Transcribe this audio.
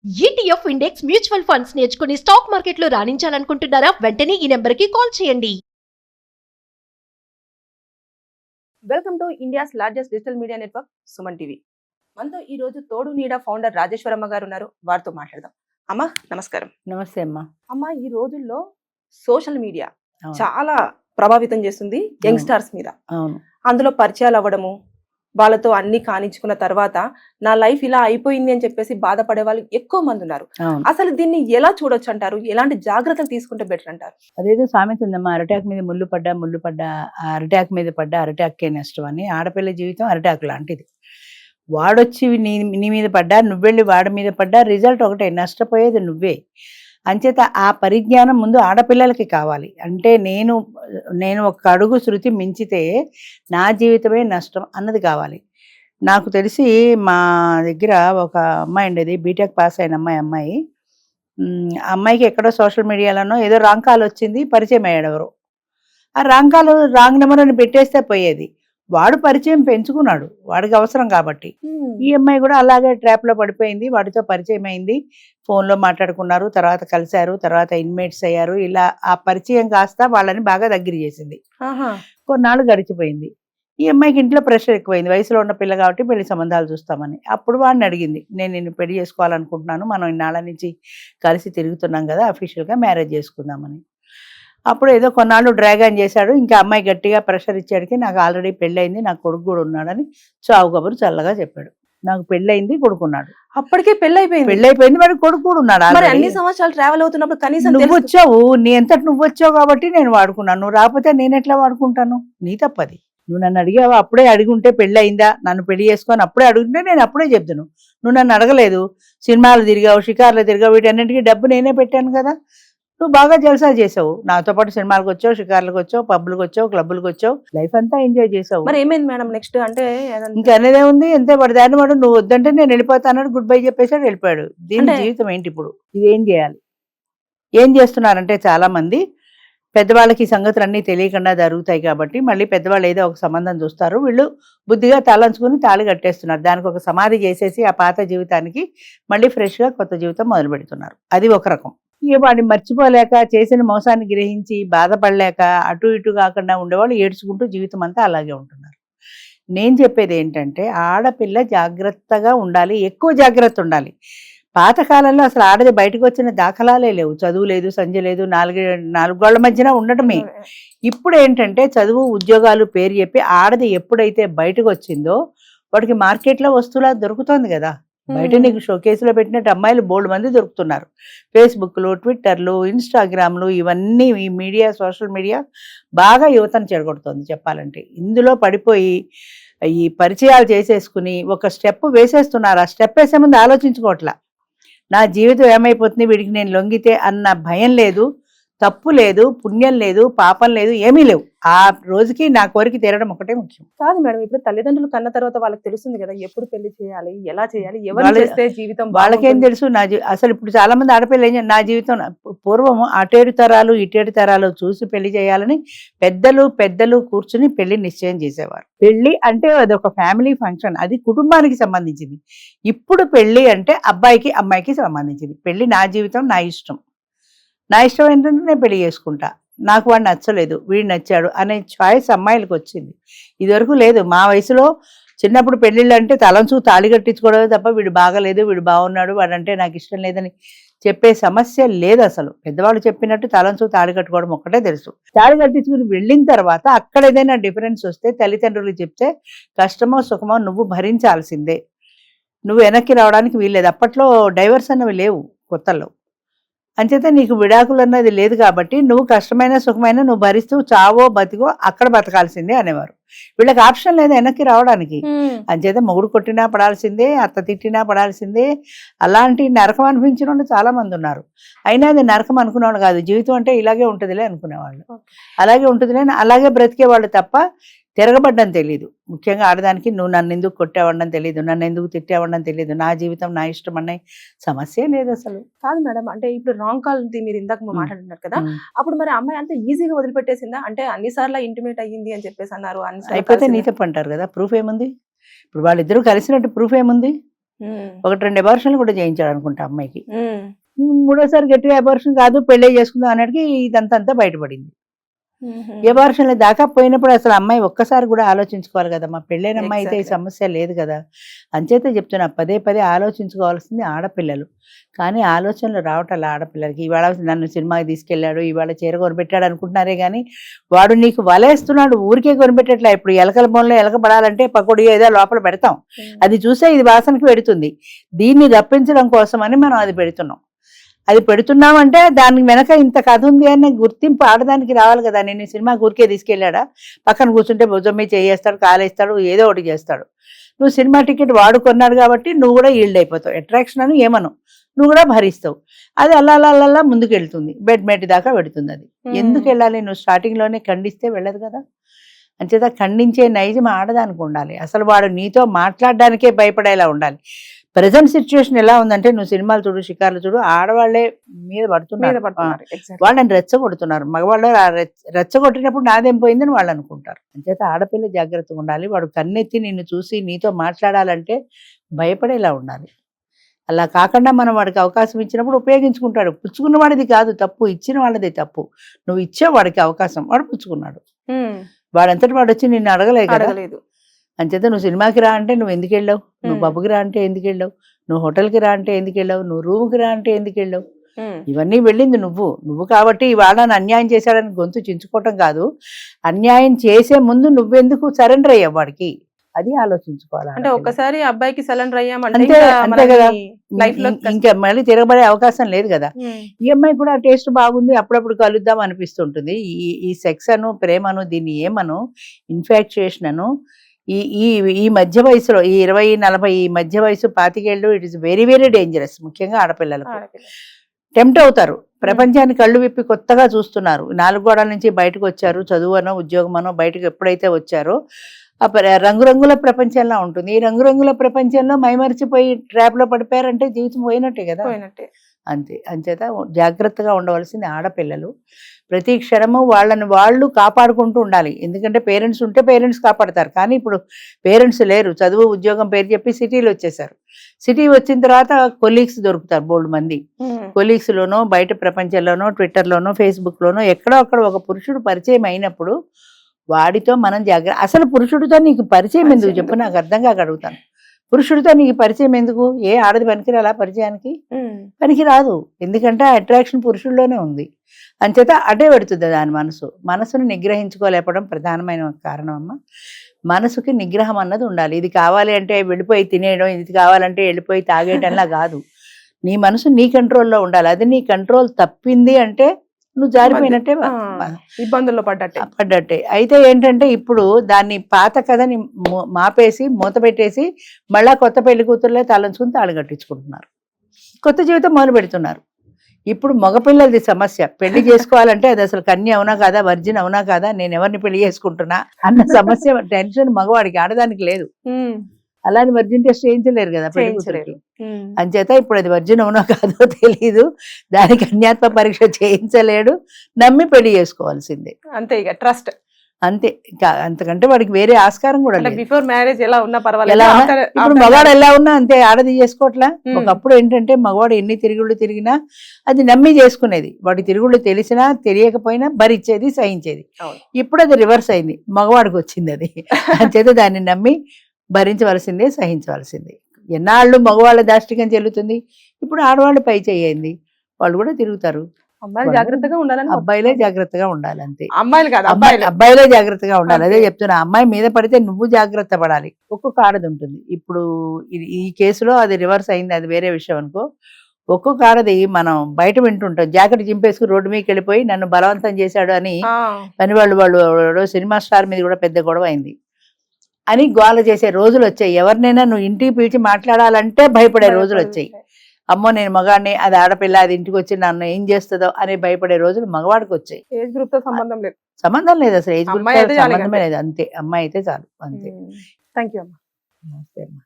ETF index mutual funds నేర్చుకుని stock మార్కెట్లో రాణించాలనుకుంటున్నారా? వెంటనే ఈ నెంబర్కి కాల్ చేయండి. Welcome to India's largest digital media network Suman TV. మనతో ఈ రోజు తోడు నీడ ఫౌండర్ రాజేశ్వరమ్మ గారు ఉన్నారు. వారితో మాట్లాడదాం. అమ్మ నమస్కారం. నమస్తే అమ్మా. అమ్మ, ఈ రోజుల్లో సోషల్ మీడియా చాలా ప్రభావితం చేస్తుంది యంగ్స్టర్స్ మీద. అవును. అందులో పరిచయాలు అవ్వడము, వాళ్ళతో అన్ని కానించుకున్న తర్వాత నా లైఫ్ ఇలా అయిపోయింది అని చెప్పేసి బాధపడే వాళ్ళు ఎక్కువ మంది ఉన్నారు. అసలు దీన్ని ఎలా చూడొచ్చు అంటారు? ఎలాంటి జాగ్రత్తలు తీసుకుంటే బెటర్ అంటారు? అదేదో సామెత ఉందమ్మా, అరటాక్ మీద ముళ్ళు పడ్డా అరటాక్ మీద పడ్డా అరటాక్కే నష్టం అని. ఆడపిల్ల జీవితం అరటాకు లాంటిది. వాడొచ్చి నీ మీద పడ్డా, నువ్వెళ్ళి వాడి మీద పడ్డా రిజల్ట్ ఒకటే, నష్టపోయేది నువ్వే. అంచేత ఆ పరిజ్ఞానం ముందు ఆడపిల్లలకి కావాలి. అంటే నేను ఒక అడుగు శృతి మించితే నా జీవితమే నష్టం అన్నది కావాలి. నాకు తెలిసి మా దగ్గర ఒక అమ్మాయి ఉండేది, బీటెక్ పాస్ అయిన అమ్మాయి. అమ్మాయికి ఎక్కడో సోషల్ మీడియాలోనో ఏదో రాంగ్ కాల్ వచ్చింది, పరిచయం అయ్యాడు ఎవరు. ఆ రాంగ్ కాల్ రాంగ్ నెంబర్ అని పెట్టేస్తే పోయేది. వాడు పరిచయం పెంచుకున్నాడు, వాడికి అవసరం కాబట్టి. ఈ అమ్మాయి కూడా అలాగే ట్రాప్లో పడిపోయింది. వాడితో పరిచయం అయింది, ఫోన్లో మాట్లాడుకున్నారు, తర్వాత కలిశారు, తర్వాత ఇన్మేట్స్ అయ్యారు. ఇలా ఆ పరిచయం కాస్త వాళ్ళని బాగా దగ్గర చేసింది. కొన్నాళ్ళు గడిచిపోయింది. ఈ అమ్మాయికి ఇంట్లో ప్రెషర్ ఎక్కువైంది, వయసులో ఉన్న పిల్ల కాబట్టి పెళ్లి సంబంధాలు చూస్తామని. అప్పుడు వాడిని అడిగింది, నేను నిన్ను పెళ్లి చేసుకోవాలనుకుంటున్నాను, మనం ఇన్నాళ్ళ నుంచి కలిసి తిరుగుతున్నాం కదా, అఫీషియల్గా మ్యారేజ్ చేసుకుందామని. అప్పుడు ఏదో కొన్నాళ్ళు డ్రాగన్ చేశాడు. ఇంకా అమ్మాయి గట్టిగా ప్రెషర్ ఇచ్చాడికి, నాకు ఆల్రెడీ పెళ్ళయింది, నాకు కొడుకు కూడా ఉన్నాడని చావు కబురు చల్లగా చెప్పాడు. నాకు పెళ్ళయింది, కొడుకున్నాడు. అప్పటికే పెళ్ళైపోయింది, వాడు కొడుకు కూడా ఉన్నాడు. అన్ని సంవత్సరాలు ట్రావెల్ అవుతున్నప్పుడు కనీసం నువ్వు వచ్చావు, నీ ఎంతటి నువ్వు వచ్చావు కాబట్టి నేను వాడుకున్నాను. నువ్వు రాకపోతే నేను ఎట్లా వాడుకుంటాను? నీ తప్పది. నువ్వు నన్ను అడిగావా? అప్పుడే అడుగుంటే పెళ్ళి అయిందా, నన్ను పెళ్లి చేసుకొని అప్పుడే అడుగుంటే నేను అప్పుడే చెప్తాను. నువ్వు నన్ను అడగలేదు, సినిమాలు తిరిగావు, షికార్లు తిరిగావు, వీటన్నింటికి డబ్బు నేనే పెట్టాను కదా. నువ్వు బాగా జల్సా చేసావు, నాతో పాటు సినిమాలకు వచ్చావు, షికార్లకు వచ్చావు, పబ్బులకు వచ్చావు, క్లబ్బులకు వచ్చావు, లైఫ్ అంతా ఎంజాయ్ చేసావు. మరి ఏమైంది మేడం నెక్స్ట్? అంటే ఇంకా అనేదే ఉంది, ఎంతే పడదాన్ని వాడు. నువ్వు వద్దంటే నేను వెళ్ళిపోతాను, గుడ్ బై చెప్పేసాడు, వెళ్ళిపోయాడు. దీని జీవితం ఏంటి ఇప్పుడు? ఇదేం చేయాలి? ఏం చేస్తున్నారంటే చాలా మంది పెద్దవాళ్ళకి ఈ సంగతులన్నీ తెలియకుండా జరుగుతాయి కాబట్టి మళ్ళీ పెద్దవాళ్ళు ఏదో ఒక సంబంధం చూస్తారు, వీళ్ళు బుద్ధిగా తలంచుకుని తాళి కట్టేస్తున్నారు. దానికి ఒక సమాధి చేసేసి ఆ పాత జీవితానికి మళ్ళీ ఫ్రెష్గా కొత్త జీవితం మొదలు పెడుతున్నారు. అది ఒక రకం. ఇక వాడిని మర్చిపోలేక, చేసిన మోసాన్ని గ్రహించి బాధపడలేక అటు ఇటు కాకుండా ఉండేవాళ్ళు ఏడ్చుకుంటూ జీవితం అంతా అలాగే ఉంటున్నారు. నేను చెప్పేది ఏంటంటే, ఆడపిల్ల జాగ్రత్తగా ఉండాలి, ఎక్కువ జాగ్రత్త ఉండాలి. పాతకాలంలో అసలు ఆడది బయటకు వచ్చిన దాఖలాలే లేవు. చదువు లేదు, సంధ్య లేదు, నాలుగు గోళ్ల మధ్యన ఉండటమే. ఇప్పుడు ఏంటంటే చదువు, ఉద్యోగాలు పేరు చెప్పి ఆడది ఎప్పుడైతే బయటకు వచ్చిందో వాడికి మార్కెట్లో వస్తువులా దొరుకుతుంది కదా. బయట నీకు షోకేసులో పెట్టినట్టు అమ్మాయిలు బోల్డ్ మంది దొరుకుతున్నారు. ఫేస్బుక్లు, ట్విట్టర్లు, ఇన్స్టాగ్రామ్లు, ఇవన్నీ ఈ మీడియా, సోషల్ మీడియా బాగా యువతను చెడగొడుతుంది చెప్పాలంటే. ఇందులో పడిపోయి ఈ పరిచయాలు చేసేసుకుని ఒక స్టెప్ వేసేస్తున్నారు. ఆ స్టెప్ వేసే ముందు ఆలోచించుకోవట్లా, నా జీవితం ఏమైపోతుంది, వీడికి నేను లొంగితే అన్న భయం లేదు, తప్పు లేదు, పుణ్యం లేదు, పాపం లేదు, ఏమీ లేవు. ఆ రోజుకి నా కోరిక తీరడం ఒకటే ముఖ్యం. కాదు మేడం, ఇప్పుడు తల్లిదండ్రులు కన్న తర్వాత వాళ్ళకి తెలుస్తుంది కదా ఎప్పుడు పెళ్లి చేయాలి, ఎలా చేయాలి, ఎవరు చేస్తే జీవితం వాళ్ళకేం తెలుసు? అసలు ఇప్పుడు చాలా మంది ఆడపిల్ల నా జీవితం, పూర్వం అటేడు తరాలు ఇటేడు తరాలు చూసి పెళ్లి చేయాలని పెద్దలు కూర్చుని పెళ్లి నిశ్చయం చేసేవారు. పెళ్లి అంటే అది ఒక ఫ్యామిలీ ఫంక్షన్, అది కుటుంబానికి సంబంధించింది. ఇప్పుడు పెళ్లి అంటే అబ్బాయికి అమ్మాయికి సంబంధించింది. పెళ్లి నా జీవితం, నా ఇష్టం ఏంటంటే నేను పెళ్లి చేసుకుంటా, నాకు వాడు నచ్చలేదు, వీడు నచ్చాడు అనే చాయిస్ అమ్మాయిలకు వచ్చింది. ఇదివరకు లేదు. మా వయసులో చిన్నప్పుడు పెళ్ళిళ్ళు అంటే తలంచు తాళి కట్టించుకోవడమే తప్ప వీడు బాగలేదు, వీడు బాగున్నాడు, వాడంటే నాకు ఇష్టం లేదని చెప్పే సమస్య లేదు అసలు. పెద్దవాళ్ళు చెప్పినట్టు తలంచు తాళి కట్టుకోవడం ఒక్కటే తెలుసు. తాళి కట్టించుకుని వెళ్ళిన తర్వాత అక్కడ ఏదైనా డిఫరెన్స్ వస్తే తల్లిదండ్రులు చెప్తే కష్టమో సుఖమో నువ్వు భరించాల్సిందే, నువ్వు వెనక్కి రావడానికి వీల్లేదు. అప్పట్లో డైవర్స్ అన్నవి లేవు కొత్తల్లో. అంచేత నీకు విడాకులు అన్నది లేదు కాబట్టి నువ్వు కష్టమైన సుఖమైన నువ్వు భరిస్తూ చావో బతికో అక్కడ బతకాల్సిందే అనేవారు. వీళ్ళకి ఆప్షన్ లేదు వెనక్కి రావడానికి. అంచేత మొగుడు కొట్టినా పడాల్సిందే, అత్త తిట్టినా పడాల్సిందే. అలాంటి నరకం అనిపించిన వాళ్ళు చాలా మంది ఉన్నారు. అయినా అది నరకం అనుకునేవాళ్ళు కాదు, జీవితం అంటే ఇలాగే ఉంటుందిలే అనుకునేవాళ్ళు. అలాగే ఉంటుందిలే, అలాగే బ్రతికేవాళ్ళు తప్ప తిరగబడ్డం తెలియదు. ముఖ్యంగా ఆడదానికి నువ్వు నన్ను ఎందుకు కొట్టావడం తెలియదు, నన్ను ఎందుకు తిట్టావడం తెలియదు, నా జీవితం నా ఇష్టం అనే సమస్య లేదు అసలు. కాదు మేడం, అంటే ఇప్పుడు రాంగ్ కాల్ మీరు ఇందాక మాట్లాడినారు కదా, అప్పుడు మరి అమ్మాయి అంతా ఈజీగా వదిలిపెట్టేసిందా? అంటే అన్నిసార్లు ఇంటిమేట్ అయ్యింది అని చెప్పేసి అన్నారు, అయిపోతే నీ తప్పు అంటారు కదా, ప్రూఫ్ ఏముంది? ఇప్పుడు వాళ్ళిద్దరూ కలిసినట్టు ప్రూఫ్ ఏముంది? ఒకటి 2 అబార్షన్లు కూడా చేయించాడు అనుకుంటా అమ్మాయికి. మూడోసారి గట్టిగా అబార్షన్ కాదు పెళ్ళే చేసుకుందాం అన్నట్టుకి ఇదంతా బయటపడింది. అబార్షన్ల దాకా పోయినప్పుడు అసలు అమ్మాయి ఒక్కసారి కూడా ఆలోచించుకోవాలి కదా, మా పెళ్ళైన అమ్మాయి అయితే ఈ సమస్య లేదు కదా. అంచేత చెప్తున్నా, పదే పదే ఆలోచించుకోవాల్సింది ఆడపిల్లలు. కానీ ఆలోచనలు రావటాలు ఆడపిల్లలకి. ఇవాళ నన్ను సినిమాకి తీసుకెళ్ళాడు, ఇవాళ చీర కొనిపెట్టాడు అనుకుంటున్నారే కానీ వాడు నీకు వలేస్తున్నాడు, ఊరికే కొనిపెట్టట్లే. ఇప్పుడు ఎలకల బొమ్మలో ఎలక పడాలంటే పకోడీ ఏదో లోపల పెడతాం, అది చూసే ఇది వాసనకి పెడుతుంది. దీన్ని రప్పించడం కోసమని మనం అది పెడుతున్నాం. అది పెడుతున్నామంటే దానికి వెనక ఇంత కథ ఉంది అనే గుర్తింపు ఆడదానికి రావాలి కదా. నేను సినిమా ఊరికే తీసుకెళ్ళాడా, పక్కన కూర్చుంటే భుజం మీద చేయేస్తాడు, కాలేస్తాడు, ఏదో ఒకటి చేస్తాడు. నువ్వు సినిమా టికెట్ వాడుకున్నాడు కాబట్టి నువ్వు కూడా ఈల్డ్ అయిపోతావు. అట్రాక్షన్ అని ఏమను, నువ్వు కూడా భరిస్తావు. అది అల్లా ముందుకు వెళ్తుంది, బెడ్ మేట్ దాకా పెడుతుంది. అది ఎందుకు వెళ్ళాలి? నువ్వు స్టార్టింగ్లోనే ఖండిస్తే వెళ్ళదు కదా. అంచేత ఖండించే నైజం ఆడదానికి ఉండాలి. అసలు వాడు నీతో మాట్లాడడానికే భయపడేలా ఉండాలి. ప్రజెంట్ సిచ్యువేషన్ ఎలా ఉందంటే, నువ్వు సినిమాలు చూడు, షికార్లు చూడు, ఆడవాళ్లే మీద పడుతున్నారు, వాళ్ళని రెచ్చగొడుతున్నారు. మగవాళ్ళు రెచ్చగొట్టినప్పుడు నాదేం పోయిందని వాళ్ళు అనుకుంటారు. అంచేత ఆడపిల్ల జాగ్రత్తగా ఉండాలి. వాడు కన్నెత్తి నిన్ను చూసి నీతో మాట్లాడాలంటే భయపడేలా ఉండాలి. అలా కాకుండా మనం వాడికి అవకాశం ఇచ్చినప్పుడు ఉపయోగించుకుంటాడు. పుచ్చుకున్న వాడిది కాదు తప్పు, ఇచ్చిన వాళ్ళదే తప్పు. నువ్వు ఇచ్చావు వాడికి అవకాశం, వాడు పుచ్చుకున్నాడు. వాడంతటి వాడు వచ్చి నిన్ను అడగలేదు. అంచేత నువ్వు సినిమాకి రా అంటే నువ్వు ఎందుకు వెళ్ళావు, నువ్వు పబ్కి రా అంటే ఎందుకు వెళ్ళావు, నువ్వు హోటల్కి రా అంటే ఎందుకు వెళ్ళావు, నువ్వు రూమ్కి రా అంటే ఎందుకు వెళ్ళావు. ఇవన్నీ వెళ్ళింది నువ్వు కాబట్టి ఇవాళ అన్యాయం చేశాడని గొంతు చించుకోవటం కాదు, అన్యాయం చేసే ముందు నువ్వెందుకు సరెండర్ అయ్యావు వాడికి, అది ఆలోచించుకోవాలి. అంటే ఒక్కసారి అబ్బాయికి సరెండర్ అయ్యామంటే అంతే కదా, ఇంకా మళ్ళీ తిరగబడే అవకాశం లేదు కదా. ఈ అమ్మాయి కూడా టేస్ట్ బాగుంది, అప్పుడప్పుడు కలుద్దాం అనిపిస్తుంటుంది. ఈ సెక్స్ అను, ప్రేమను, దీన్ని ఏమను, ఇన్ఫాక్చుయేషన్ అను, ఈ మధ్య వయసులో, ఈ 20-40 ఈ మధ్య వయసు 25 ఏళ్ళు, it is very very dangerous. ముఖ్యంగా ఆడపిల్లలకు టెంప్ట్ అవుతారు. ప్రపంచాన్ని కళ్ళు విప్పి కొత్తగా చూస్తున్నారు. 4 గోడల నుంచి బయటకు వచ్చారు, చదువునో ఉద్యోగమనో బయటకు ఎప్పుడైతే వచ్చారో ఆ రంగురంగుల ప్రపంచంలో ఉంటుంది. ఈ రంగురంగుల ప్రపంచంలో మైమరిచిపోయి ట్రాప్ లో పడిపోయారంటే జీవితం పోయినట్టే కదా. అంతే. అంచేత జాగ్రత్తగా ఉండవలసింది ఆడపిల్లలు. ప్రతి క్షణము వాళ్ళని వాళ్ళు కాపాడుకుంటూ ఉండాలి. ఎందుకంటే పేరెంట్స్ ఉంటే పేరెంట్స్ కాపాడతారు. కానీ ఇప్పుడు పేరెంట్స్ లేరు, చదువు ఉద్యోగం పేరు చెప్పి సిటీలో వచ్చేసారు. సిటీ వచ్చిన తర్వాత కొలీగ్స్ దొరుకుతారు బోల్డ్ మంది. కొలీగ్స్ లోనో, బయట ప్రపంచంలోనో, ట్విట్టర్లోనో, ఫేస్బుక్ లోనో ఎక్కడో అక్కడ ఒక పురుషుడు పరిచయం అయినప్పుడు వాడితో మనం అసలు పురుషుడితో నీకు పరిచయం ఎందుకు చెప్పు, నాకు అర్థం కాక అడుగుతాను. పురుషుడితో నీకు పరిచయం ఎందుకు? ఏ ఆడది పనికిరాలా పరిచయానికి? పనికి రాదు. ఎందుకంటే ఆ అట్రాక్షన్ పురుషుల్లోనే ఉంది. అంచేత అటే పెడుతుంది దాని మనసును నిగ్రహించుకోలేకపోవడం ప్రధానమైన కారణం అమ్మ. మనసుకి నిగ్రహం అన్నది ఉండాలి. ఇది కావాలి అంటే వెళ్ళిపోయి తినేయడం, ఇది కావాలంటే వెళ్ళిపోయి తాగేయడంలా కాదు. నీ మనసు నీ కంట్రోల్లో ఉండాలి. అది నీ కంట్రోల్ తప్పింది అంటే నువ్వు జారిపోయినట్టే, ఇబ్బందుల్లో పడ్డట్టే. అయితే ఏంటంటే ఇప్పుడు దాన్ని పాత కథని మాపేసి మూత పెట్టేసి మళ్ళా కొత్త పెళ్లి కూతురులే తలంచుకుని తాళి కట్టించుకుంటున్నారు, కొత్త జీవితం మొదలు పెడుతున్నారు. ఇప్పుడు మగపిల్లలది సమస్య. పెళ్లి చేసుకోవాలంటే అది అసలు కన్య అవునా కాదా, వర్జిన్ అవునా కాదా, నేను ఎవరిని పెళ్లి చేసుకుంటున్నా అన్న సమస్య, టెన్షన్ మగవాడికి, ఆడదానికి లేదు. అలాని వర్జిన్ టెస్ట్ చేయించలేరు కదా పెళ్లి కూతురికి. అంచేత ఇప్పుడు అది వర్జిన్ అవునో కాదో తెలీదు, దానికి అన్యాత్మ పరీక్ష చేయించలేడు, నమ్మి పెళ్లి చేసుకోవాల్సిందే. అంతే, ఇక ట్రస్ట్ అంతే. అంతకంటే వాడికి వేరే ఆస్కారం కూడా లేదు. బిఫోర్ మ్యారేజ్ ఎలా ఉన్నా పర్వాలేదు, ఇప్పుడు మగవాడు ఎలా ఉన్నా అంతే, ఆడది చేసుకోవట్లా. ఒకప్పుడు ఏంటంటే మగవాడు ఎన్ని తిరుగుళ్ళు తిరిగినా అది నమ్మి చేసుకునేది. వాడి తిరుగుళ్ళు తెలిసినా తెలియకపోయినా భరించేది, సహించేది. ఇప్పుడు అది రివర్స్ అయింది, మగవాడికి వచ్చింది అది. అంచేత దాన్ని నమ్మి భరించవలసిందే, సహించవలసిందే. ఎన్నాళ్ళు మగవాళ్ళ దాష్టికం చెల్లుతుంది, ఇప్పుడు ఆడవాళ్ళు పై చేయింది, వాళ్ళు కూడా తిరుగుతారు. అమ్మాయిలు జాగ్రత్తగా ఉండాలని, అబ్బాయిలే జాగ్రత్తగా ఉండాలి. అంతే, అమ్మాయిలు కాదు, అబ్బాయిలే జాగ్రత్తగా ఉండాలి. అదే చెప్తున్నా, అమ్మాయి మీద పడితే నువ్వు జాగ్రత్త పడాలి. ఒక్కొక్క ఆడది ఉంటుంది. ఇప్పుడు ఈ కేసులో అది రివర్స్ అయింది, అది వేరే విషయం అనుకో. ఒక్కొక్క ఆడది మనం బయట వింటుంటాం, జాకెట్ చింపేసుకుని రోడ్డు మీదకి వెళ్ళిపోయి నన్ను బలవంతం చేశాడు అని పని వాళ్ళు సినిమా స్టార్ మీద కూడా పెద్ద గొడవ అయింది అని గోల చేసే రోజులు వచ్చాయి. ఎవరినైనా నువ్వు ఇంటికి పిలిచి మాట్లాడాలంటే భయపడే రోజులు వచ్చాయి. అమ్మో నేను మగాడిని, అది ఆడపిల్ల, అది ఇంటికి వచ్చి నన్ను ఏం చేస్తుందో అని భయపడే రోజులు మగవాడికి వచ్చాయి. ఏజ్ గ్రూప్ తో సంబంధం లేదు అసలు ఏజ్ గ్రూప్ సంబంధమే లేదు. అంతే, అమ్మాయి అయితే చాలు. అంతే. థ్యాంక్ యూ అమ్మా. నమస్తే అమ్మా.